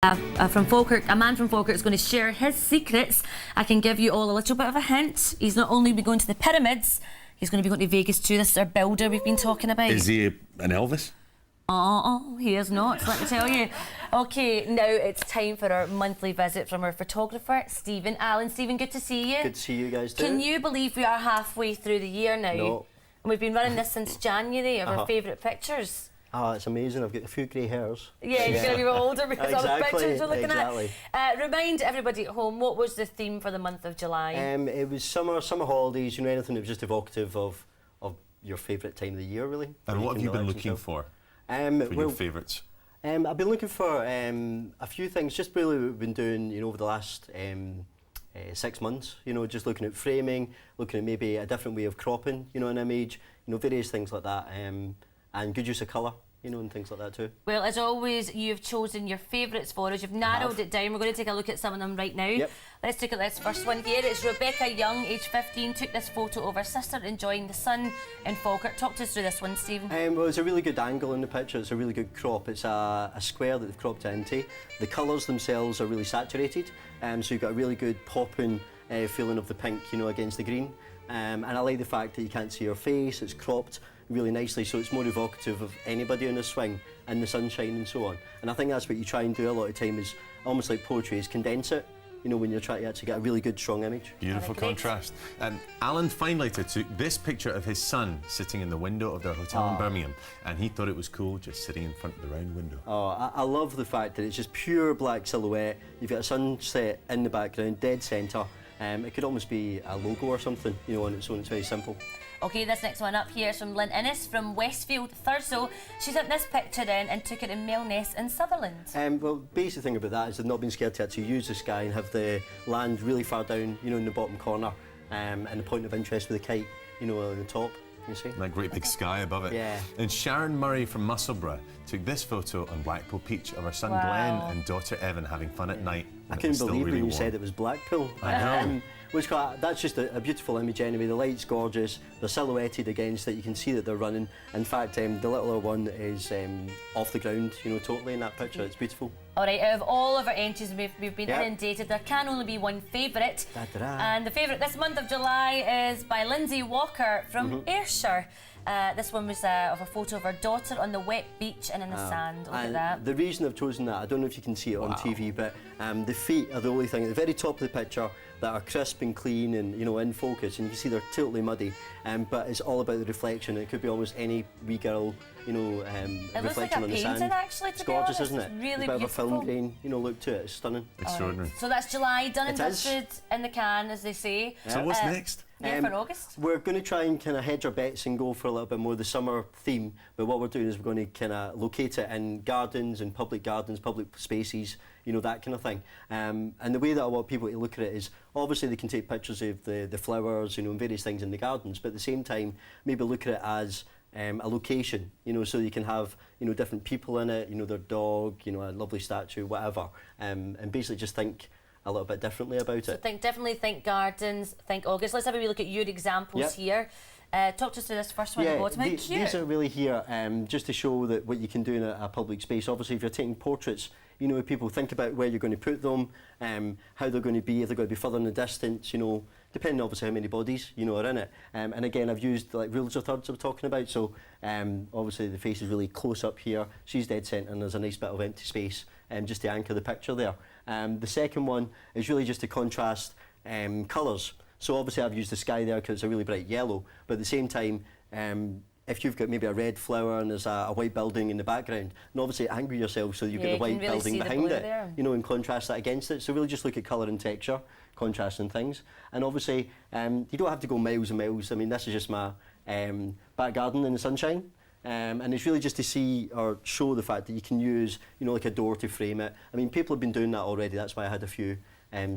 From Falkirk, a man from Falkirk is going to share his secrets. I can give you all a little bit of a hint. He's not only be going to the pyramids, he's going to be going to Vegas too. This is our builder we've been talking about. Is he an Elvis? Oh, he is not, let me tell you. Okay, now it's time for our monthly visit from our photographer, Steven Allan. Steven, good to see you. Good to see you guys too. Can you believe we are halfway through the year now? No. And we've been running this since January of our favourite pictures. Oh, it's amazing. I've got a few grey hairs. Yeah, you're going to be older because of the pictures you're looking at. Remind everybody at home, what was the theme for the month of July? It was summer holidays, you know, anything that was just evocative of your favourite time of the year, really. And what have you been looking for your favourites? I've been looking for a few things, just really what we've been doing, you know, over the last 6 months, you know, just looking at framing, looking at maybe a different way of cropping, you know, an image, you know, various things like that, and good use of colour, you know, and things like that too. Well, as always, you've chosen your favourites for us. You've narrowed it down. We're going to take a look at some of them right now. Yep. Let's take a look at this first one here. It's Rebecca Young, aged 15, took this photo of her sister enjoying the sun in Falkirk. Talk to us through this one, Stephen. Well, it's a really good angle in the picture. It's a really good crop. It's a square that they've cropped it into. The colours themselves are really saturated, so you've got a really good popping feeling of the pink, you know, against the green. And I like the fact that you can't see her face. It's cropped really nicely, so it's more evocative of anybody on the swing and the sunshine and so on. And I think that's what you try and do a lot of time, is almost like poetry, is condense it, you know, when you're trying to actually get a really good strong image. Beautiful contrast. And Allan Finelighter took this picture of his son sitting in the window of their hotel in Birmingham, and he thought it was cool just sitting in front of the round window. Oh, I love the fact that it's just pure black silhouette. You've got a sunset in the background, dead centre. It could almost be a logo or something, you know, on its own. It's very simple. Okay, this next one up here is from Lynn Dennis from Westfield, Thurso. She sent this picture in and took it in Melness in Sutherland. Well, the basic thing about that is they've not been scared to actually use the sky and have the land really far down, you know, in the bottom corner, and the point of interest with the kite, you know, on the top. You see? That great big sky above it. Yeah. And Sharon Murray from Musselburgh took this photo on Blackpool Beach of her son Glenn and daughter Evan having fun at night. I couldn't believe when you said it was Blackpool. I know. That's just a beautiful image anyway. The light's gorgeous, they're silhouetted against it, you can see that they're running. In fact, the littler one is off the ground, you know, totally in that picture. It's beautiful. All right, out of all of our entries we've been inundated, there can only be one favourite. And the favourite this month of July is by Lindsey Walker from Ayrshire. This one was of a photo of her daughter on the wet beach and in the sand. Look at that. The reason I've chosen that, I don't know if you can see it on TV, but the feet are the only thing at the very top of the picture that are crisp and clean and, you know, in focus, and you can see they're totally muddy, but it's all about the reflection. It could be almost any wee girl, you know, reflection on the sand. It looks like a painting, actually, to be honest. It's gorgeous, isn't it? It's really beautiful. A bit beautiful. of a film grain, you know, look to it. It's stunning. Extraordinary. So that's July, done and dusted, in the can, as they say. So what's next? Yeah, for August. We're going to try and kind of hedge our bets and go for a little bit more of the summer theme, but what we're doing is we're going to kind of locate it in gardens and public spaces, you know, that kind of thing. And the way that I want people to look at it is, obviously they can take pictures of the flowers, you know, and various things in the gardens, but at the same time, maybe look at it as a location, you know, so you can have, you know, different people in it, you know, their dog, you know, a lovely statue, whatever, and basically just think a little bit differently about it. So definitely think gardens, think August. Let's have a wee look at your examples here. Talk to us through this first one at the bottom. How cute. These are really here just to show that what you can do in a public space. Obviously, if you're taking portraits, you know, people think about where you're going to put them, how they're going to be, if they're going to be further in the distance, you know, depending obviously how many bodies, you know, are in it. And again, I've used like rules of thirds I was talking about, so obviously the face is really close up here, she's dead centre and there's a nice bit of empty space just to anchor the picture there. The second one is really just to contrast colours. So obviously I've used the sky there because it's a really bright yellow, but at the same time, if you've got maybe a red flower and there's a white building in the background, and obviously angle yourself so you've got the white building behind it, you know, and contrast that against it. So really just look at colour and texture, contrasting things. And obviously, you don't have to go miles and miles. I mean, this is just my back garden in the sunshine. And it's really just to see or show the fact that you can use, you know, like a door to frame it. I mean, people have been doing that already. That's why I had a few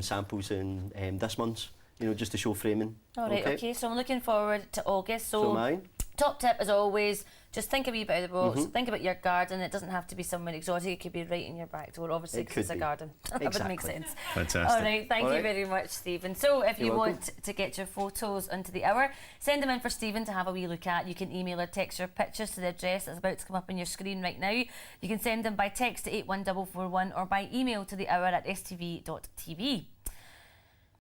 samples in this month's, you know, just to show framing. All right, okay. So I'm looking forward to August. So mine. Top tip, as always, just think a wee bit out of the box. Think about your garden. It doesn't have to be somewhere exotic. It could be right in your back door, obviously, because it's a garden. That would make sense. Fantastic. All right, thank you very much, Stephen. So if you want to get your photos into the hour, send them in for Stephen to have a wee look at. You can email or text your pictures to the address that's about to come up on your screen right now. You can send them by text to 81441 or by email to thehour@stv.tv.